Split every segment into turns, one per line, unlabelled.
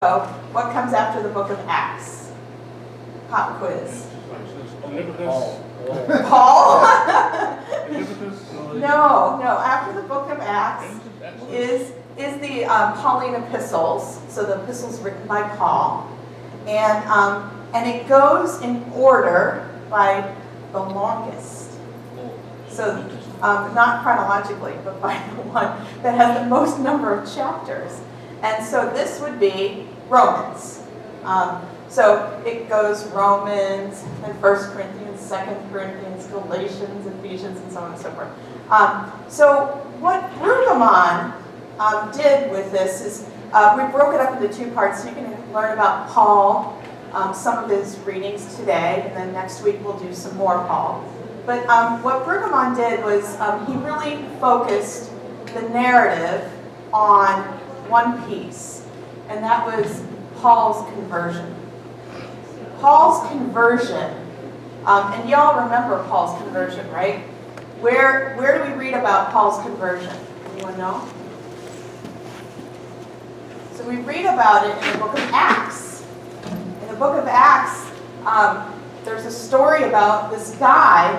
So, what comes after the book of Acts? Pop quiz. Paul? No. After the book of Acts is the Pauline epistles. So the epistles written by Paul, and it goes in order by the longest. So not chronologically, but by the one that has the most number of chapters. And so this would be Romans. So it goes Romans, and 1 Corinthians, 2 Corinthians, Galatians, Ephesians, and so on and so forth. So what Brueggemann did with this is we broke it up into two parts. So you can learn about Paul, some of his readings today, and then next week we'll do some more Paul. But what Brueggemann did was he really focused the narrative on one piece, and that was Paul's conversion. Paul's conversion, and y'all remember Paul's conversion, right? Where do we read about Paul's conversion? Anyone know? So we read about it in the book of Acts. In the book of Acts, there's a story about this guy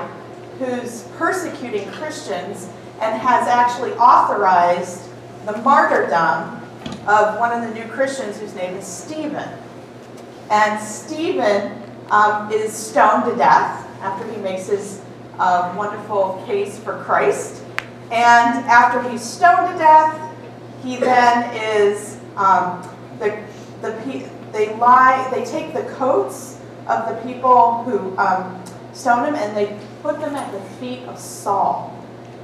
who's persecuting Christians and has actually authorized the martyrdom of one of the new Christians whose name is Stephen. And Stephen is stoned to death after he makes his wonderful case for Christ. And after he's stoned to death, he then is they take the coats of the people who stoned him and they put them at the feet of Saul,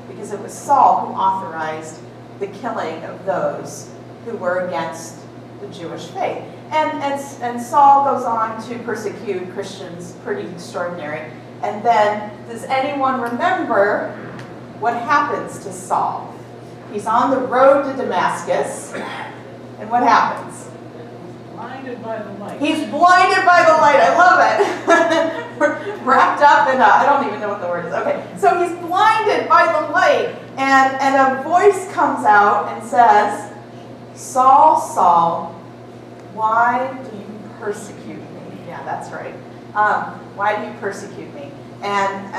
because it was Saul who authorized the killing of those who were against the Jewish faith. And Saul goes on to persecute Christians, pretty extraordinary. And then, does anyone remember what happens to Saul? He's on the road to Damascus, and what happens?
Blinded by the light.
He's blinded by the light. I love it. Wrapped up in I don't even know what the word is. Okay, so he's blinded by the light, and a voice comes out and says, "Saul, Saul, why do you persecute me?" Yeah, that's right. Why do you persecute me? And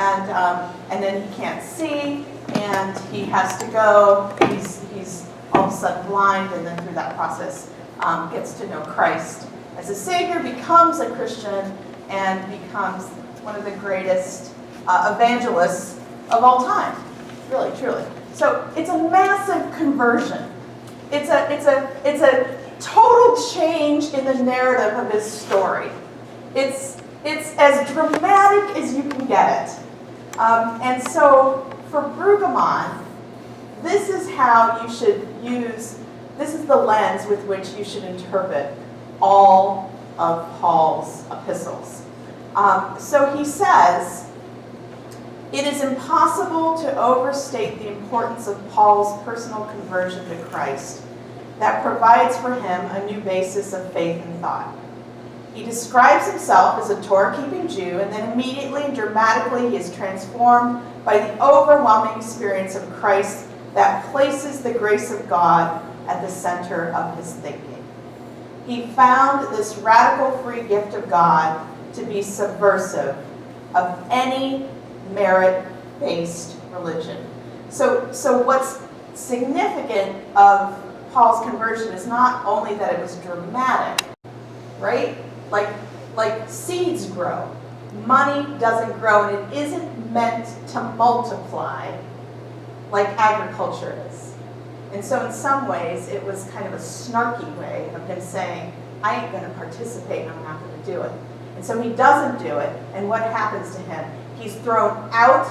then he can't see, and he has to go. He's all of a sudden blind, and then through that process gets to know Christ as a Savior, becomes a Christian, and becomes one of the greatest evangelists of all time. Really, truly. So it's a massive conversion. It's a total change in the narrative of his story. It's as dramatic as you can get it. And so for Brueggemann, this is how you should use, this is the lens with which you should interpret all of Paul's epistles. So he says, it is impossible to overstate the importance of Paul's personal conversion to Christ that provides for him a new basis of faith and thought. He describes himself as a Torah-keeping Jew, and then immediately and dramatically he is transformed by the overwhelming experience of Christ that places the grace of God at the center of his thinking. He found this radical free gift of God to be subversive of any merit-based religion. So what's significant of Paul's conversion is not only that it was dramatic, right? Like seeds grow. Money doesn't grow, and it isn't meant to multiply like agriculture is. And so in some ways, it was kind of a snarky way of him saying, I ain't going to participate, and I'm not going to do it. And so he doesn't do it, and what happens to him? He's thrown out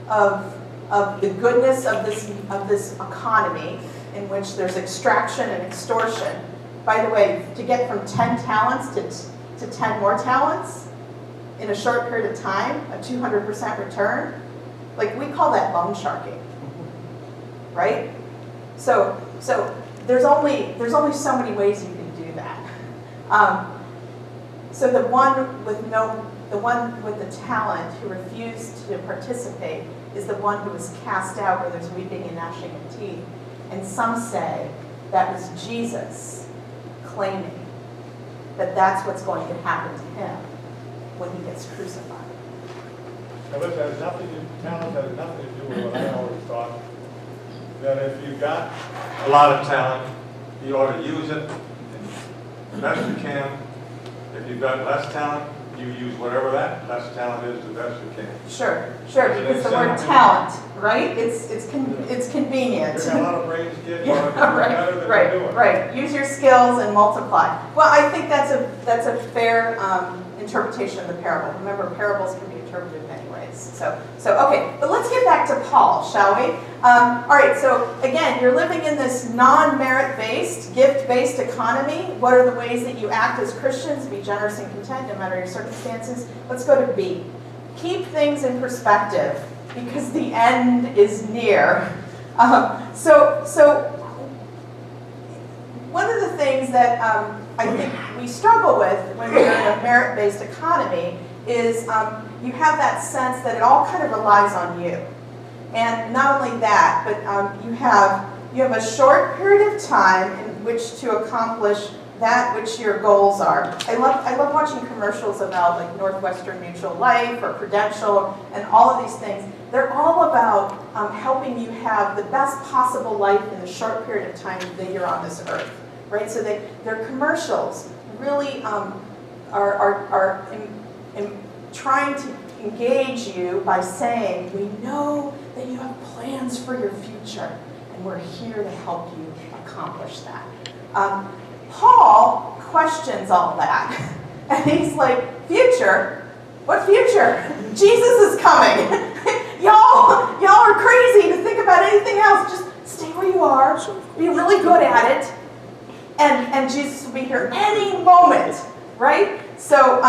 of the goodness of this economy in which there's extraction and extortion. By the way, to get from 10 talents to 10 more talents in a short period of time, a 200% return, like we call that bum sharking, right? So there's only so many ways you can do that. So the one with the talent who refused to participate is the one who was cast out where there's weeping and gnashing of teeth. And some say that was Jesus claiming that that's what's going to happen to him when he gets crucified.
Now, this has nothing to, talent has nothing to do with what I always thought, that if you've got a lot of talent, you ought to use it the best you can. If you've got less talent, you use whatever that less talent is the best you can.
Sure, because the word talent, right? It's convenient.
You've got a lot of brains, kids, you
Yeah,
ought to do better than you're doing.
right. Use your skills and multiply. Well, I think that's a fair interpretation of the parable. Remember, parables can be interpreted many ways. So okay, but let's get back to Paul, shall we? All right, so again, you're living in this non-merit-based, gift-based economy. What are the ways that you act as Christians? Be generous and content no matter your circumstances. Let's go to B. Keep things in perspective because the end is near. So one of the things that I think we struggle with when we're in a merit-based economy is you have that sense that it all kind of relies on you. And not only that, but you have a short period of time in which to accomplish that which your goals are. I love watching commercials about like Northwestern Mutual Life or Prudential and all of these things. They're all about helping you have the best possible life in the short period of time that you're on this earth, right? So their commercials really are trying to engage you by saying, we know that you have plans for your future, and we're here to help you accomplish that. Paul questions all that, and he's like, future? What future? Jesus is coming. Y'all are crazy to think about anything else. Just stay where you are, be really good at it, and Jesus will be here any moment, right? So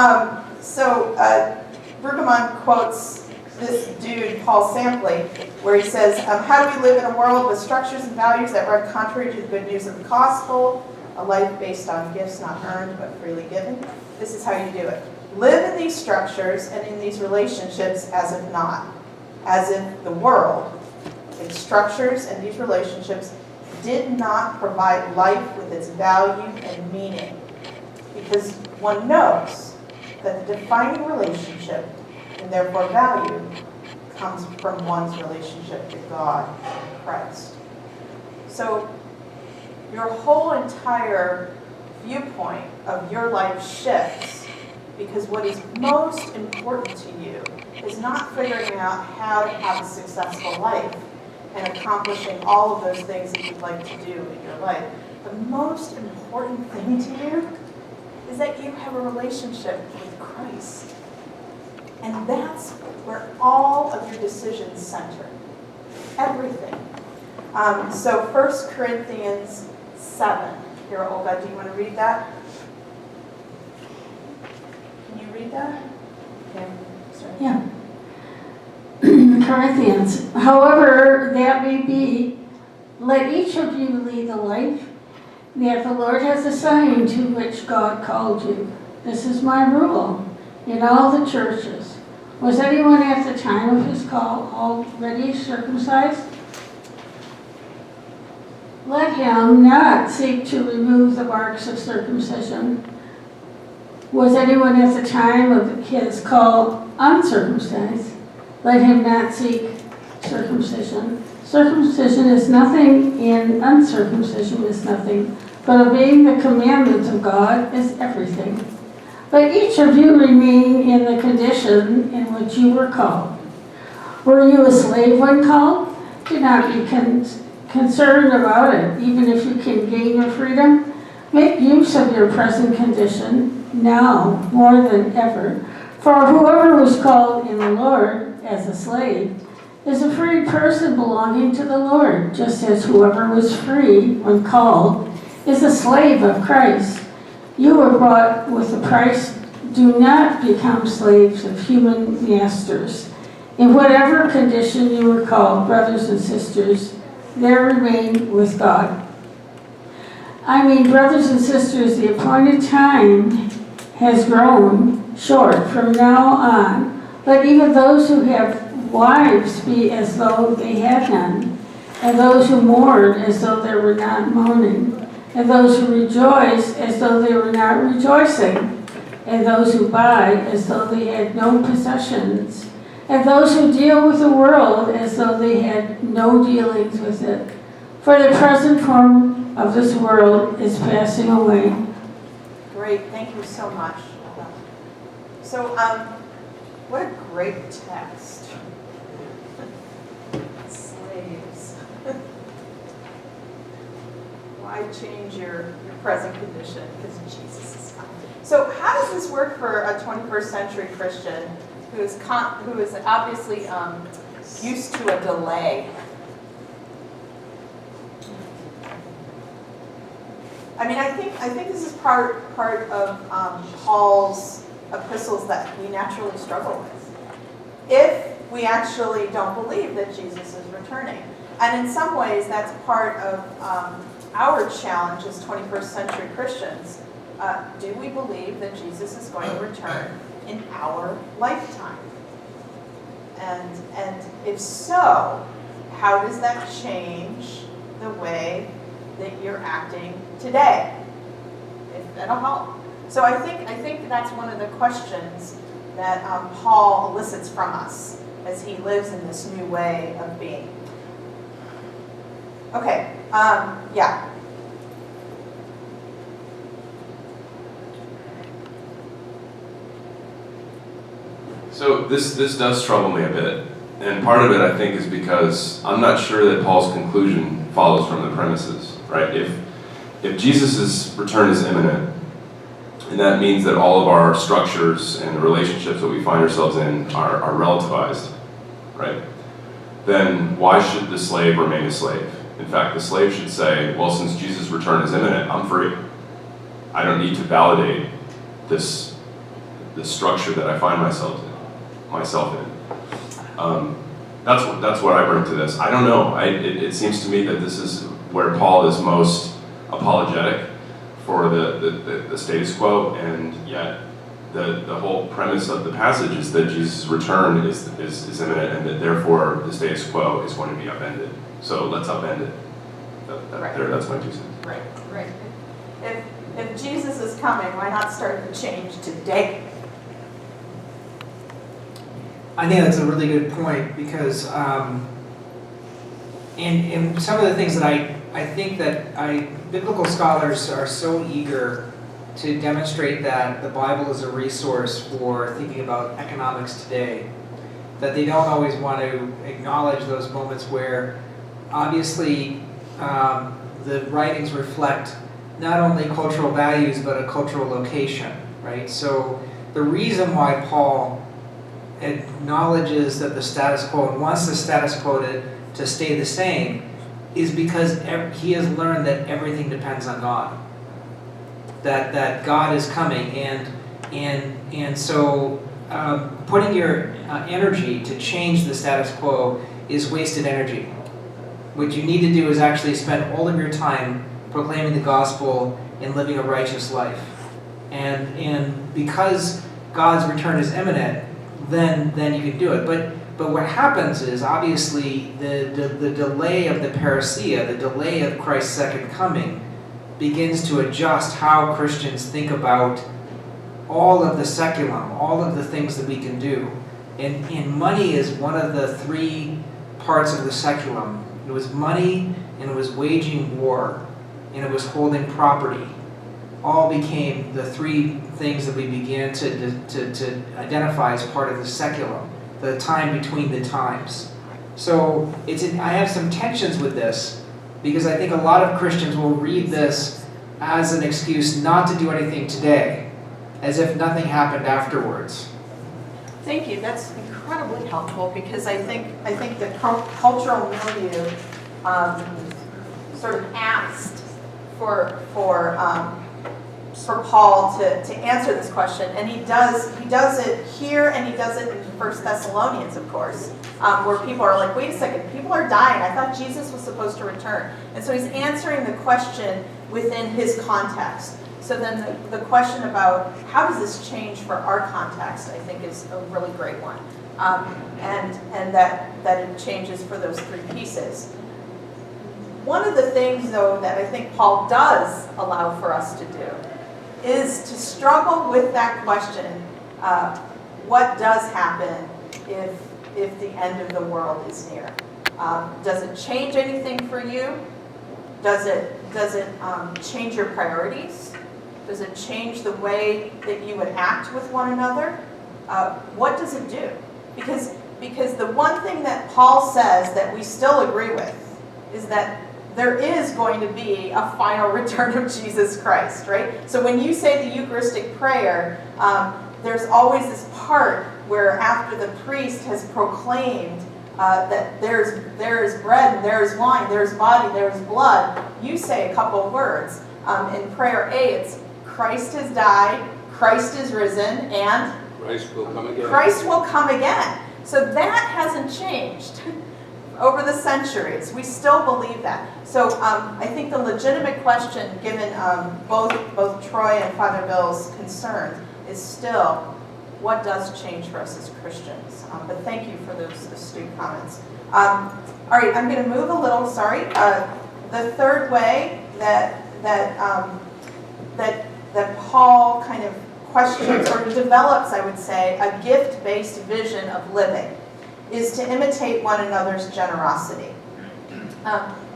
Bergman quotes this dude, Paul Sampley, where he says, how do we live in a world with structures and values that run contrary to the good news of the gospel? A life based on gifts not earned but freely given. This is how you do it. Live in these structures and in these relationships as if not. As if the world, its structures and these relationships did not provide life with its value and meaning. Because one knows that the defining relationship, and therefore value, comes from one's relationship to God and Christ. So your whole entire viewpoint of your life shifts because what is most important to you is not figuring out how to have a successful life and accomplishing all of those things that you'd like to do in your life. The most important thing to you is that you have a relationship with Christ. And that's where all of your decisions center. Everything. So 1 Corinthians 7. Here, Olga, do you want to read that? Can you read that? Okay. Sorry.
Yeah. Corinthians. However that may be, let each of you lead the life that the Lord has assigned to which God called you. This is my rule in all the churches. Was anyone at the time of his call already circumcised? Let him not seek to remove the marks of circumcision. Was anyone at the time of his call uncircumcised? Let him not seek circumcision. Circumcision is nothing and uncircumcision is nothing, but obeying the commandments of God is everything. Let each of you remain in the condition in which you were called. Were you a slave when called? Do not be concerned about it, even if you can gain your freedom. Make use of your present condition now more than ever. For whoever was called in the Lord as a slave is a free person belonging to the Lord, just as whoever was free when called is a slave of Christ. You were bought with a price. Do not become slaves of human masters. In whatever condition you were called, brothers and sisters, there remain with God. I mean, brothers and sisters, the appointed time has grown short. From now on, let even those who have wives be as though they had none, and those who mourn as though there were not mourning. and those who rejoice as though they were not rejoicing, and those who buy as though they had no possessions, and those who deal with the world as though they had no dealings with it. For the present form of this world is passing away.
Great, thank you so much. So, what a great text. Slaves. Why change your present condition? Because Jesus is coming. So how does this work for a 21st century Christian who is obviously used to a delay? I mean, I think this is part of Paul's epistles that we naturally struggle with. If we actually don't believe that Jesus is returning. And in some ways, that's part of our challenge as 21st century Christians. Do we believe that Jesus is going to return in our lifetime? And if so, how does that change the way that you're acting today? That'll help. So I think that's one of the questions that Paul elicits from us as he lives in this new way of being. Okay, yeah.
So this does trouble me a bit, and part of it I think is because I'm not sure that Paul's conclusion follows from the premises, right? If Jesus' return is imminent, and that means that all of our structures and the relationships that we find ourselves in are relativized, right? Then why should the slave remain a slave? In fact, the slave should say, well, since Jesus' return is imminent, I'm free. I don't need to validate this structure that I find myself in. That's what I bring to this. I don't know. It seems to me that this is where Paul is most apologetic for the status quo, and yet the whole premise of the passage is that Jesus' return is imminent, and that therefore the status quo is going to be upended. So let's upend it. That's my 2 cents.
Right. If Jesus is coming, why not start the change today?
I think that's a really good point because in some of the things that I think that biblical scholars are so eager to demonstrate that the Bible is a resource for thinking about economics today, that they don't always want to acknowledge those moments where obviously the writings reflect not only cultural values but a cultural location, right? So the reason why Paul acknowledges that the status quo and wants the status quo to stay the same is because he has learned that everything depends on God. That God is coming, and so putting your energy to change the status quo is wasted energy. What you need to do is actually spend all of your time proclaiming the gospel and living a righteous life. And because God's return is imminent, then you can do it. But what happens is, obviously, the delay of the parousia, the delay of Christ's second coming, begins to adjust how Christians think about all of the seculum, all of the things that we can do. And money is one of the 3 parts of the seculum. It was money, and it was waging war, and it was holding property. All became the 3 things that we began to identify as part of the seculum, the time between the times. So I have some tensions with this, because I think a lot of Christians will read this as an excuse not to do anything today, as if nothing happened afterwards.
Thank you. That's incredibly helpful, because I think the cultural milieu sort of asked for Paul to answer this question, and he does it here, and he does it in 1 Thessalonians, of course, where people are like, wait a second, people are dying. I thought Jesus was supposed to return. And so he's answering the question within his context. So then the question about how does this change for our context, I think, is a really great one, and that it changes for those 3 pieces. One of the things, though, that I think Paul does allow for us to do is to struggle with that question, what does happen if the end of the world is near? Does it change anything for you? Does it change your priorities? Does it change the way that you would act with one another? What does it do? Because the one thing that Paul says that we still agree with is that there is going to be a final return of Jesus Christ, right? So when you say the Eucharistic prayer, there's always this part where after the priest has proclaimed that there is bread, and there is wine, there is body, there is blood, you say a couple of words. In prayer A, it's Christ has died, Christ is risen, and
Christ will come again.
Christ will come again. So that hasn't changed over the centuries. We still believe that. So I think the legitimate question, given both Troy and Father Bill's concerns, is still, what does change for us as Christians? But thank you for those astute comments. All right, I'm going to move a little. Sorry. The third way that Paul kind of questions or develops, I would say, a gift-based vision of living is to imitate one another's generosity.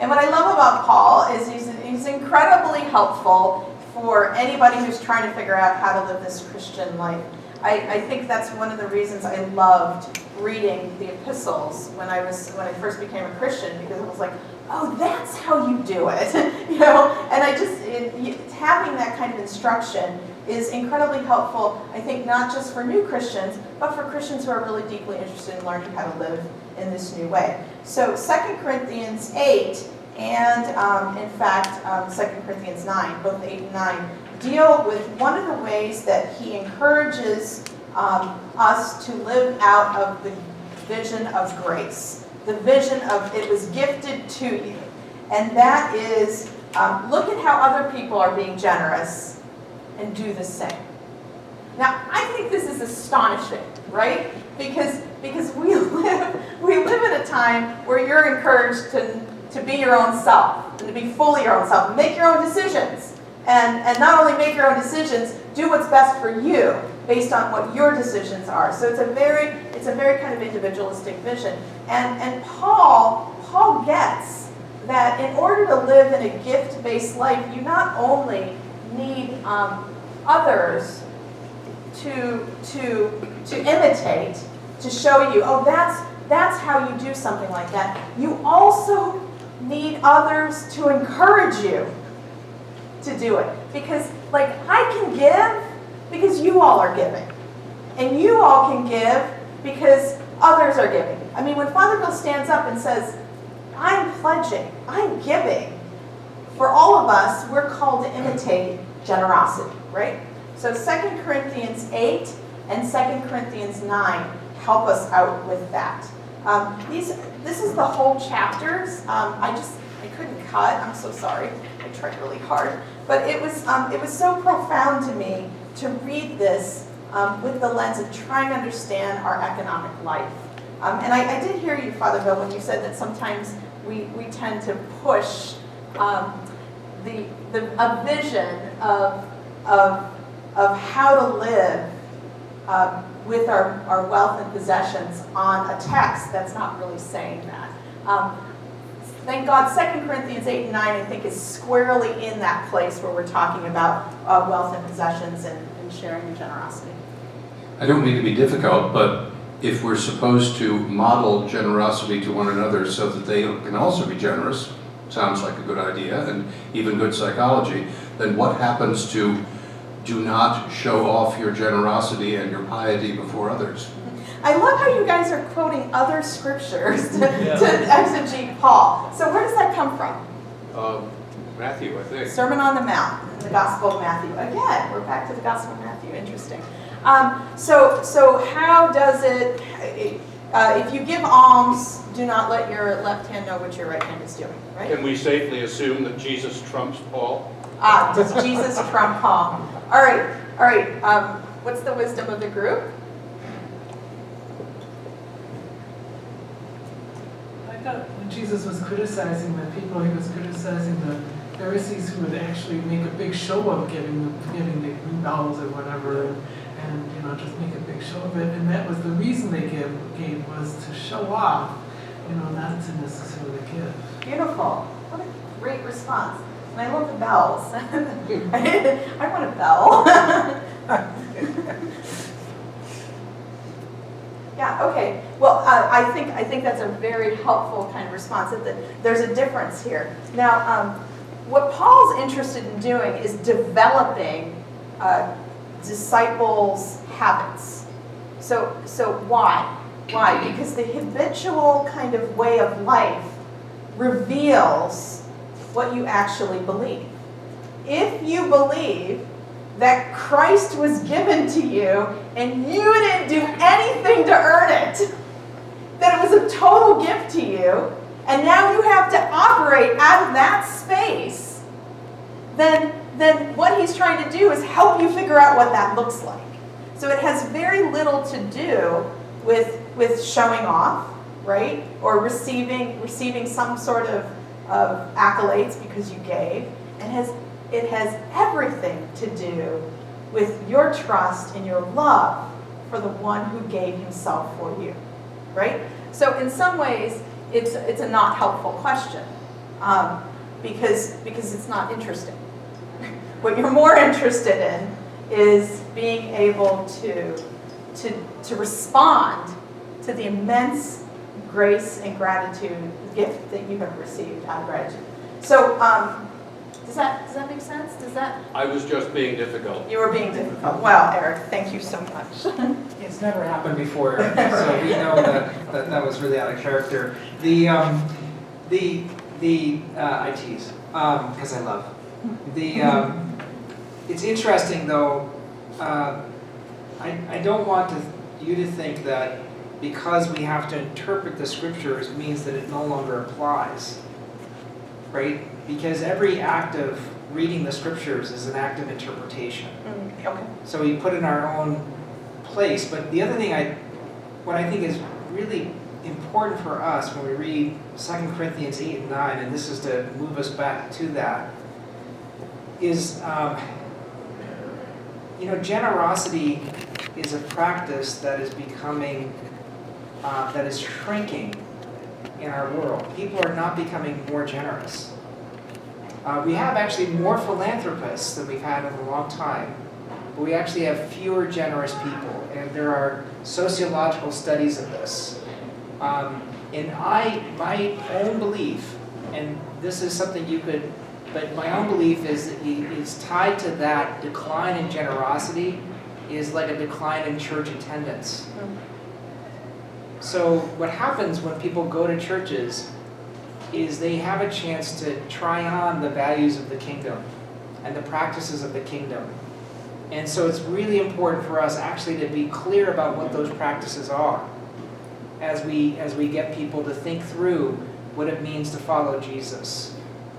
And what I love about Paul is he's incredibly helpful for anybody who's trying to figure out how to live this Christian life. I think that's one of the reasons I loved reading the epistles when I first became a Christian, because it was like, oh, that's how you do it, you know. And having that kind of instruction is incredibly helpful, I think, not just for new Christians, but for Christians who are really deeply interested in learning how to live in this new way. So 2 Corinthians 8 and, in fact, 2 Corinthians 9, both 8 and 9, deal with one of the ways that he encourages us to live out of the vision of grace, the vision of it was gifted to you. And that is, look at how other people are being generous and do the same. Now, I think this is astonishing, right? Because we live in a time where you're encouraged to be your own self, and to be fully your own self, make your own decisions. And not only make your own decisions, do what's best for you based on what your decisions are. So it's a very kind of individualistic vision. And Paul gets that in order to live in a gift-based life, you not only need others to imitate, to show you, oh, that's how you do something like that. You also need others to encourage you to do it. Because, like, I can give because you all are giving. And you all can give because others are giving. I mean, when Father Bill stands up and says, I'm pledging, I'm giving, for all of us, we're called to imitate generosity, right? So 2 Corinthians 8 and 2 Corinthians 9 help us out with that. This is the whole chapters. I couldn't cut. I'm so sorry. I tried really hard. But it was so profound to me to read this with the lens of trying to understand our economic life. And I did hear you, Father Bill, when you said that sometimes we tend to push a vision of how to live with our wealth and possessions on a text that's not really saying that. Thank God 2 Corinthians 8 and 9, I think, is squarely in that place where we're talking about wealth and possessions and sharing and generosity.
I don't mean to be difficult, but if we're supposed to model generosity to one another so that they can also be generous, sounds like a good idea and even good psychology, then what happens to do not show off your generosity and your piety before others?
I love how you guys are quoting other scriptures to exegete Paul. So where does that come from?
Matthew, I think.
Sermon on the Mount, the Gospel of Matthew. Again, we're back to the Gospel of Matthew. Interesting. So how does it, if you give alms, do not let your left hand know what your right hand is doing, right?
Can we safely assume that Jesus trumps Paul?
Does Jesus trump Paul? All right. What's the wisdom of the group?
I got when Jesus was criticizing the people, he was criticizing the Pharisees who would actually make a big show of giving the new bowels or whatever, and just make a big show of it. And that was the reason they gave was to show off, not to necessarily give.
Beautiful. What a great response. And I love the bells. I want a bell. Yeah, okay. Well, I think that's a very helpful kind of response. That there's a difference here. Now, what Paul's interested in doing is developing disciples' habits. So why? Why? Because the habitual kind of way of life reveals what you actually believe. If you believe that Christ was given to you and you didn't do anything to earn it, that it was a total gift to you, and now you have to operate out of that space, then what he's trying to do is help you figure out what that looks like. So it has very little to do with showing off, right? Or receiving some sort of accolades because you gave. It has everything to do with your trust and your love for the one who gave himself for you, right? So in some ways, it's a not helpful question because it's not interesting. What you're more interested in is being able to respond to the immense grace and gratitude gift that you have received out of gratitude. So does that make sense?
I was just being difficult.
You were being difficult. Well, Eric, thank you so much.
It's never happened before, so we know that was really out of character. I tease, because I love. It's interesting though, I don't want you to think that because we have to interpret the scriptures means that it no longer applies, right? Because every act of reading the scriptures is an act of interpretation.
Okay.
So we put in our own place. But the other thing what I think is really important for us when we read 2 Corinthians 8 and 9, and this is to move us back to that, is generosity is a practice that is becoming, that is shrinking in our world. People are not becoming more generous. We have actually more philanthropists than we've had in a long time, but we actually have fewer generous people, and there are sociological studies of this. And my own belief, and this is something but my own belief is tied to that decline in generosity is like a decline in church attendance. So what happens when people go to churches is they have a chance to try on the values of the kingdom and the practices of the kingdom. And so it's really important for us actually to be clear about what those practices are as we get people to think through what it means to follow Jesus.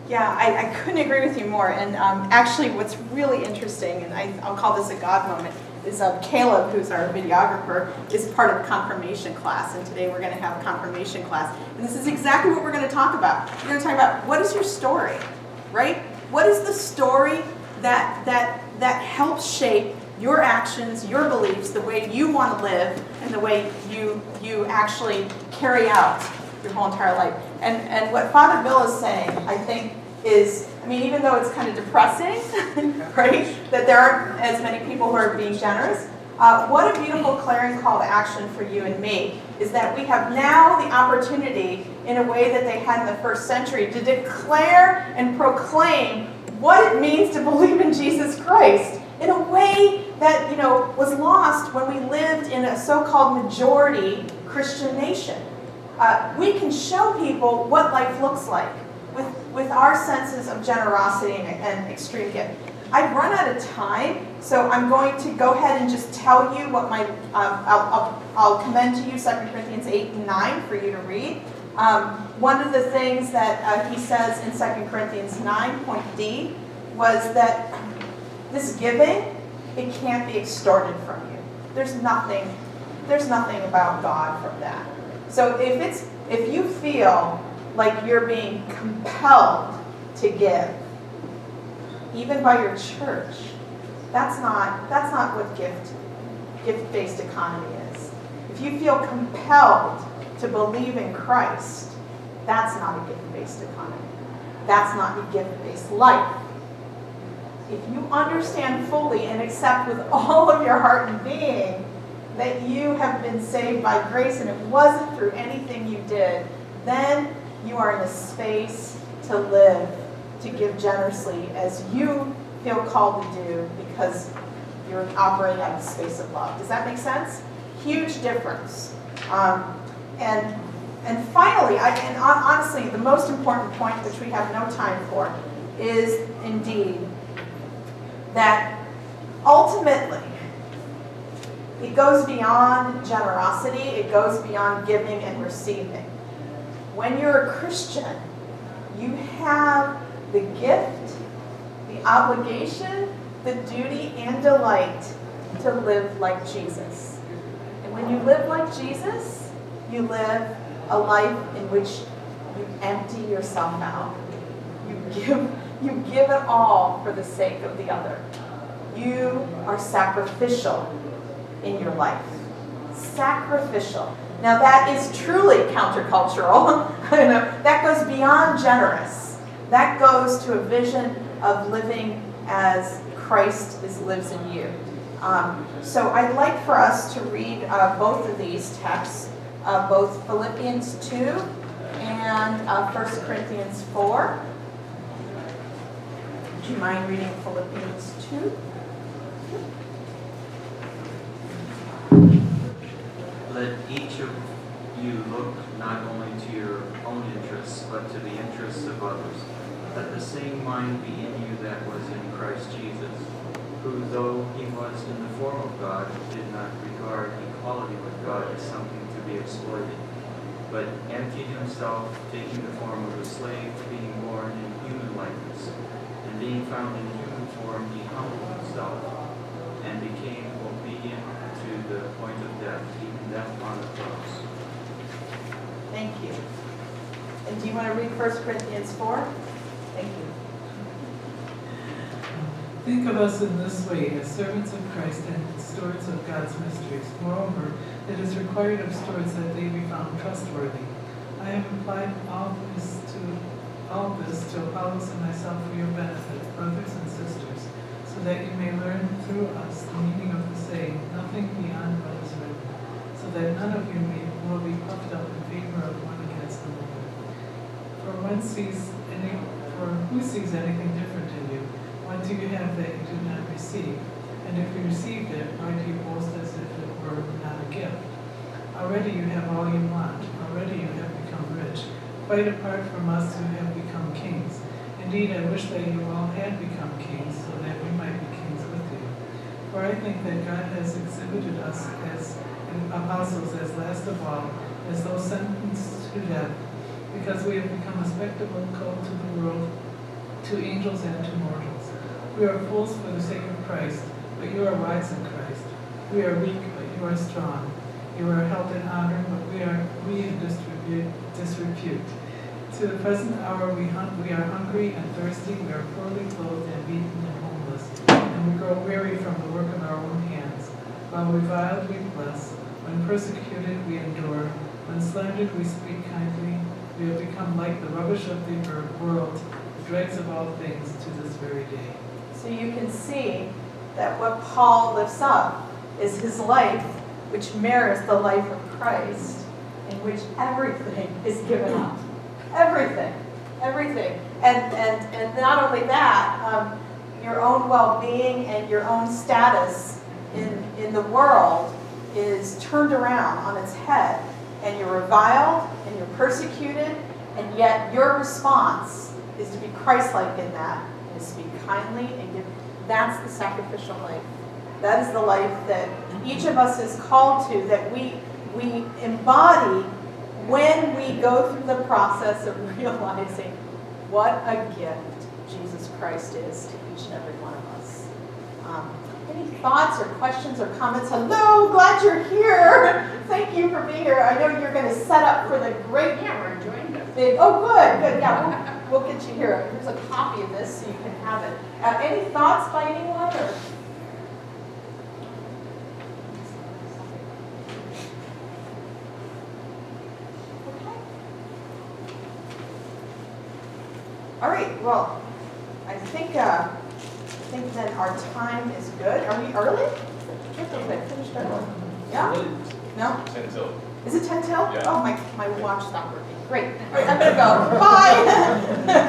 Yeah, I couldn't agree with you more. And actually what's really interesting, and I'll call this a God moment, is Caleb, who's our videographer, is part of confirmation class. And today we're going to have a confirmation class. And this is exactly what we're going to talk about. We're going to talk about what is your story, right? What is the story that helps shape your actions, your beliefs, the way you want to live, and the way you actually carry out your whole entire life. And what Father Bill is saying, I think, is, even though it's kind of depressing, right, that there aren't as many people who are being generous, what a beautiful clarion call to action for you and me is that we have now the opportunity, in a way that they had in the first century, to declare and proclaim what it means to believe in Jesus Christ in a way that, was lost when we lived in a so-called majority Christian nation. We can show people what life looks like with our senses of generosity and extreme gift. I've run out of time, so I'm going to go ahead and just tell you what I'll commend to you 2 Corinthians 8 and 9 for you to read. One of the things that he says in 2 Corinthians 9, point D, was that this giving, it can't be extorted from you. There's nothing about God from that. So if you feel like you're being compelled to give, even by your church, that's not what gift-based economy is. If you feel compelled to believe in Christ, that's not a gift-based economy. That's not a gift-based life. If you understand fully and accept with all of your heart and being that you have been saved by grace and it wasn't through anything you did, then you are in a space to live, to give generously as you feel called to do because you're operating out of a space of love. Does that make sense? Huge difference. And finally, honestly, the most important point, which we have no time for, is indeed that ultimately it goes beyond generosity, it goes beyond giving and receiving. When you're a Christian, you have the gift, the obligation, the duty, and delight to live like Jesus. And when you live like Jesus, you live a life in which you empty yourself out. You give it all for the sake of the other. You are sacrificial in your life. Sacrificial. Now that is truly countercultural. That goes beyond generous. That goes to a vision of living as Christ lives in you. So I'd like for us to read both of these texts, both Philippians 2 and 1 Corinthians 4. Would you mind reading Philippians 2?
Let each of you look not only to your own interests, but to the interests of others. Let the same mind be in you that was in Christ Jesus, who, though he was in the form of God, did not regard equality with God as something to be exploited, but emptied himself, taking the form of a slave, being born in human likeness. And being found in human form, he humbled himself and became obedient to the point of death, even death on the cross.
Thank you. And do you want to read 1 Corinthians 4? Thank you.
Think of us in this way, as servants of Christ and stewards of God's mysteries. Moreover, it is required of stewards that they be found trustworthy. I have implied all this to Apollos and myself for your benefit, brothers and sisters, so that you may learn through us the meaning of the saying, nothing beyond what is written, so that none of you will be puffed up in favor of one against another. For who sees anything different in you? What do you have that you do not receive? And if you received it, why do you boast as if it were not a gift? Already you have all you want. Already you have become rich, quite apart from us who have become kings. Indeed, I wish that you all had become kings, so that we might be kings with you. For I think that God has exhibited us as apostles as last of all, as though sentenced to death, because we have become a spectacle to the world, to angels and to mortals. We are fools for the sake of Christ, but you are wise in Christ. We are weak, but you are strong. You are held in honor, but we in disrepute. To the present hour we are hungry and thirsty, we are poorly clothed and beaten and homeless, and we grow weary from the work of our own hands. While reviled we bless, when persecuted we endure, when slandered we speak kindly. We have become like the rubbish of the world, the dregs of all things to this very day.
So you can see that what Paul lifts up is his life, which mirrors the life of Christ, in which everything is given up. Everything. And not only that, your own well-being and your own status in the world is turned around on its head. And you're reviled, and you're persecuted, and yet your response is to be Christ-like in that, and to speak kindly and give. That's the sacrificial life. That is the life that each of us is called to, that we embody when we go through the process of realizing what a gift Jesus Christ is to each and every one of us. Any thoughts or questions or comments? Hello, glad you're here. Thank you for being here. I know you're going to set up for the great.
Yeah, we're enjoying this.
Oh, good, yeah, we'll get you here. Here's a copy of this so you can have it. Any thoughts by anyone, or? Okay. All right, well, I think then our time is good. Are we early? Finished early. Yeah? No?
10 till.
Is it 10 till?
Yeah.
Oh, my watch stopped working. Great. All right, I'm gonna go. Bye.